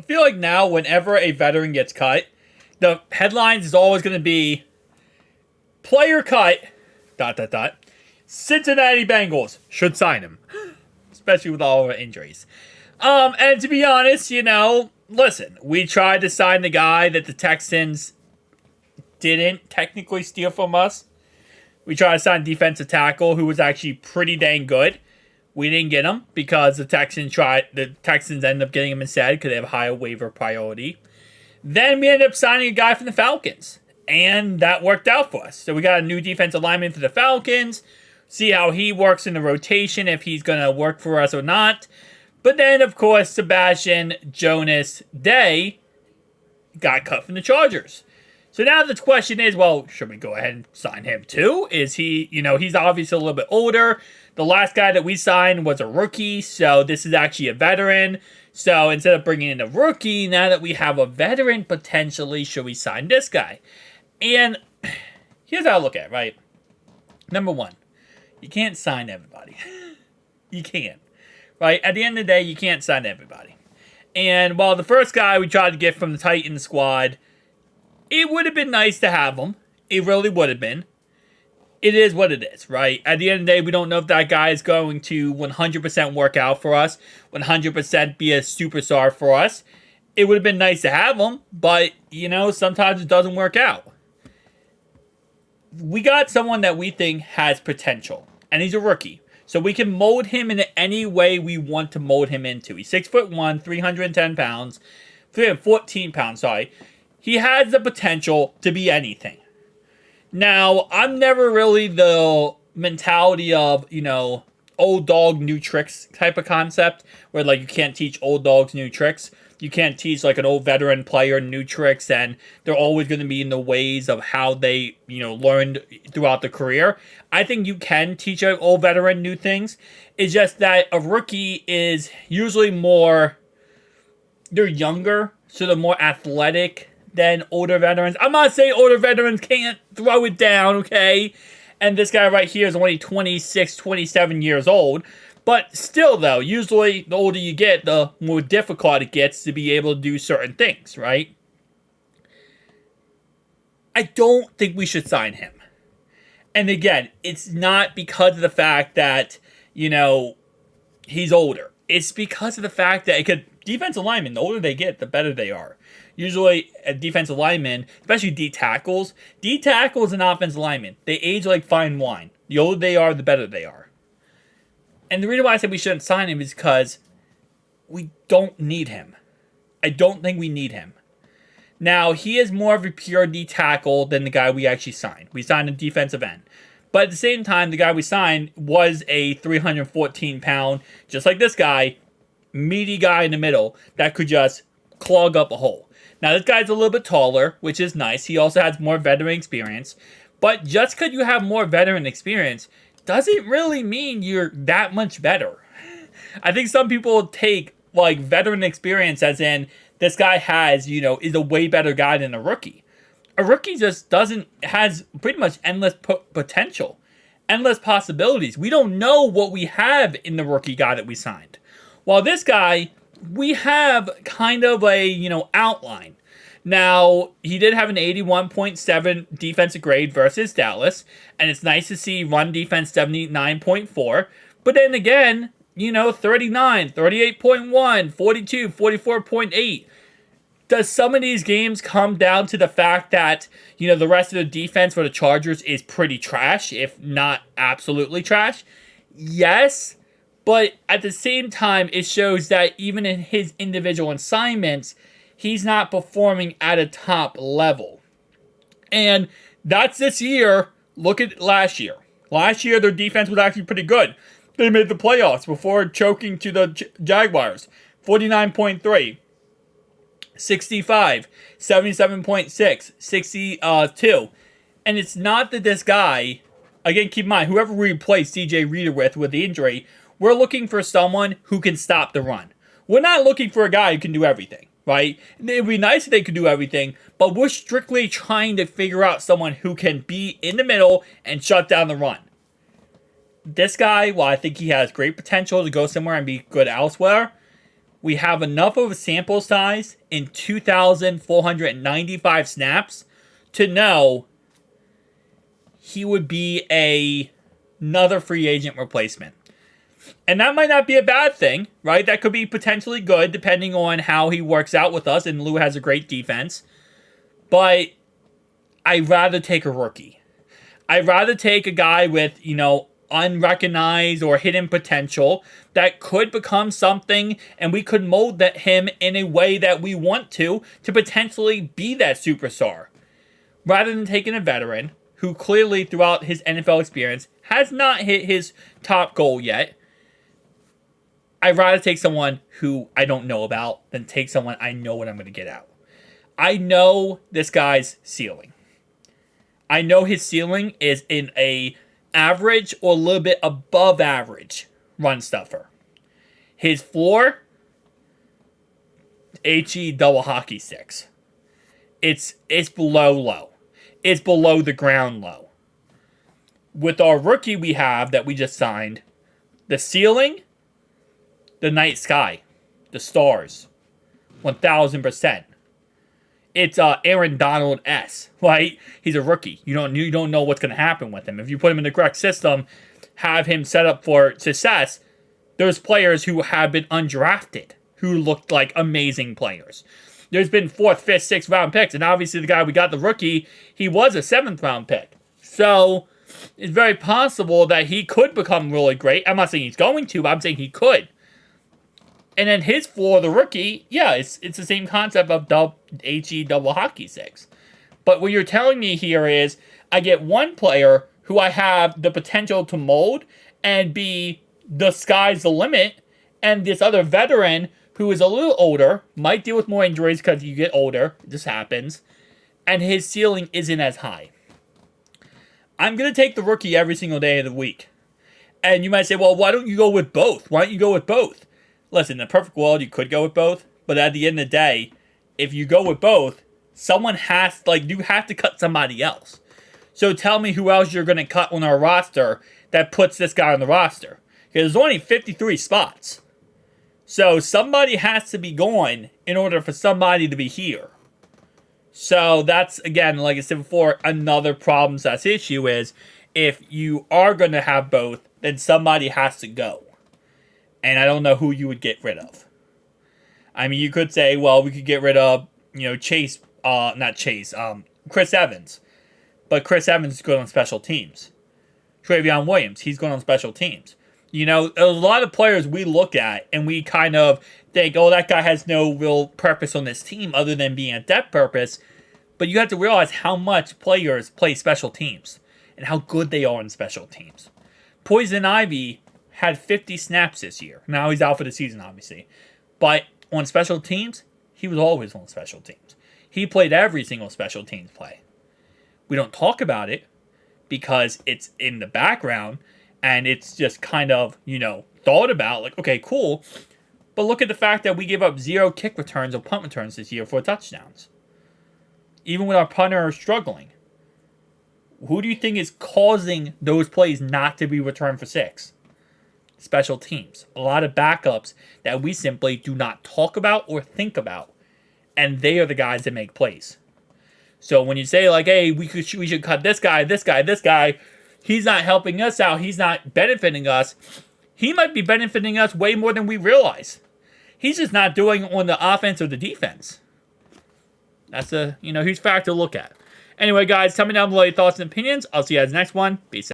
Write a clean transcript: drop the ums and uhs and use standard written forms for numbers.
feel like now whenever a veteran gets cut, the headlines is always going to be player cut, ... Cincinnati Bengals should sign him, especially with all of our injuries. And to be honest, listen, we tried to sign the guy that the Texans didn't technically steal from us. We tried to sign defensive tackle who was actually pretty dang good. We didn't get him because the Texans ended up getting him instead because they have a higher waiver priority. Then we ended up signing a guy from the Falcons, and that worked out for us. So we got a new defensive lineman for the Falcons. See how he works in the rotation, if he's going to work for us or not. But then, of course, Sebastian Jonas Day got cut from the Chargers. So now the question is, well, should we go ahead and sign him too? Is he, he's obviously a little bit older. The last guy that we signed was a rookie, so this is actually a veteran. So instead of bringing in a rookie, now that we have a veteran potentially, should we sign this guy? And here's how I look at it, right? Number one, you can't sign everybody. You can't, right? At the end of the day, you can't sign everybody. And while the first guy we tried to get from the Titans squad, it would have been nice to have him. It really would have been. It is what it is, right? At the end of the day, we don't know if that guy is going to 100% work out for us, 100% be a superstar for us. It would have been nice to have him, but, sometimes it doesn't work out. We got someone that we think has potential, and he's a rookie. So we can mold him in any way we want to mold him into. He's 6'1", 310 pounds, 314 pounds, sorry. He has the potential to be anything. Now, I'm never really the mentality of, old dog, new tricks type of concept, where, you can't teach old dogs new tricks. You can't teach, an old veteran player new tricks, and they're always going to be in the ways of how they, learned throughout the career. I think you can teach an old veteran new things. It's just that a rookie is usually they're younger, so they're more athletic than older veterans. I'm not saying older veterans can't throw it down, okay? And this guy right here is only 26, 27 years old. But still, though, usually the older you get, the more difficult it gets to be able to do certain things, right? I don't think we should sign him. And again, it's not because of the fact that, he's older. It's because of the fact that defensive linemen, the older they get, the better they are. Usually, a defensive lineman, especially D tackles and offensive linemen, they age like fine wine. The older they are, the better they are. And the reason why I said we shouldn't sign him is because we don't need him. I don't think we need him. Now, he is more of a pure D tackle than the guy we actually signed. We signed a defensive end. But at the same time, the guy we signed was a 314 pound, just like this guy, meaty guy in the middle that could just clog up a hole. Now, this guy's a little bit taller, which is nice. He also has more veteran experience. But just because you have more veteran experience doesn't really mean you're that much better. I think some people take veteran experience as in this guy is a way better guy than a rookie. A rookie just has pretty much endless potential, endless possibilities. We don't know what we have in the rookie guy that we signed. While this guy, we have kind of a, outline. Now, he did have an 81.7 defensive grade versus Dallas, and it's nice to see run defense 79.4. But then again, 39, 38.1, 42, 44.8. Does some of these games come down to the fact that, the rest of the defense for the Chargers is pretty trash, if not absolutely trash? Yes, but at the same time, it shows that even in his individual assignments, he's not performing at a top level. And that's this year. Look at last year. Last year, their defense was actually pretty good. They made the playoffs before choking to the Jaguars. 49.3. 65. 77.6. 62. And it's not that this guy, again, keep in mind, whoever we replaced DJ Reader with the injury, we're looking for someone who can stop the run. We're not looking for a guy who can do everything. Right? It would be nice if they could do everything, but we're strictly trying to figure out someone who can be in the middle and shut down the run. This guy, while I think he has great potential to go somewhere and be good elsewhere, we have enough of a sample size in 2,495 snaps to know he would be another free agent replacement. And that might not be a bad thing, right? That could be potentially good depending on how he works out with us, and Lou has a great defense. But I'd rather take a rookie. I'd rather take a guy with, unrecognized or hidden potential that could become something, and we could mold him in a way that we want to potentially be that superstar. Rather than taking a veteran who clearly throughout his NFL experience has not hit his top goal yet. I'd rather take someone who I don't know about than take someone I know what I'm going to get out. I know this guy's ceiling. I know his ceiling is in a average or a little bit above average run stuffer. His floor, HE double hockey sticks. It's below low. It's below the ground low. With our rookie we have that we just signed, the ceiling, the night sky, the stars, 1,000%. It's Aaron Donald S, right? He's a rookie. You don't know what's going to happen with him. If you put him in the correct system, have him set up for success, there's players who have been undrafted who looked like amazing players. There's been 4th, 5th, 6th round picks, and obviously the guy we got, the rookie, he was a 7th round pick. So it's very possible that he could become really great. I'm not saying he's going to, but I'm saying he could. And then his floor, the rookie, yeah, it's the same concept of HE double hockey sticks. But what you're telling me here is I get one player who I have the potential to mold and be the sky's the limit, and this other veteran who is a little older, might deal with more injuries because you get older, this happens, and his ceiling isn't as high. I'm going to take the rookie every single day of the week. And you might say, well, why don't you go with both? Why don't you go with both? Listen, in a perfect world, you could go with both, but at the end of the day, if you go with both, someone has, you have to cut somebody else. So tell me who else you're going to cut on our roster that puts this guy on the roster. Because there's only 53 spots. So somebody has to be gone in order for somebody to be here. So that's, again, like I said before, another problem / issue is if you are going to have both, then somebody has to go. And I don't know who you would get rid of. I mean, you could say, well, we could get rid of, Chris Evans. But Chris Evans is good on special teams. Travion Williams, he's good on special teams. A lot of players we look at and we kind of think, oh, that guy has no real purpose on this team other than being a depth purpose. But you have to realize how much players play special teams and how good they are in special teams. Poison Ivy had 50 snaps this year. Now he's out for the season, obviously. But on special teams, he was always on special teams. He played every single special teams play. We don't talk about it because it's in the background and it's just kind of, thought about, like, okay, cool. But look at the fact that we gave up 0 kick returns or punt returns this year for touchdowns. Even with our punter struggling. Who do you think is causing those plays not to be returned for 6? Special teams. A lot of backups that we simply do not talk about or think about. And they are the guys that make plays. So when you say, like, hey, we should cut this guy, he's not helping us out, he's not benefiting us. He might be benefiting us way more than we realize. He's just not doing it on the offense or the defense. That's a huge fact to look at. Anyway, guys, tell me down below your thoughts and opinions. I'll see you guys next one. Peace out.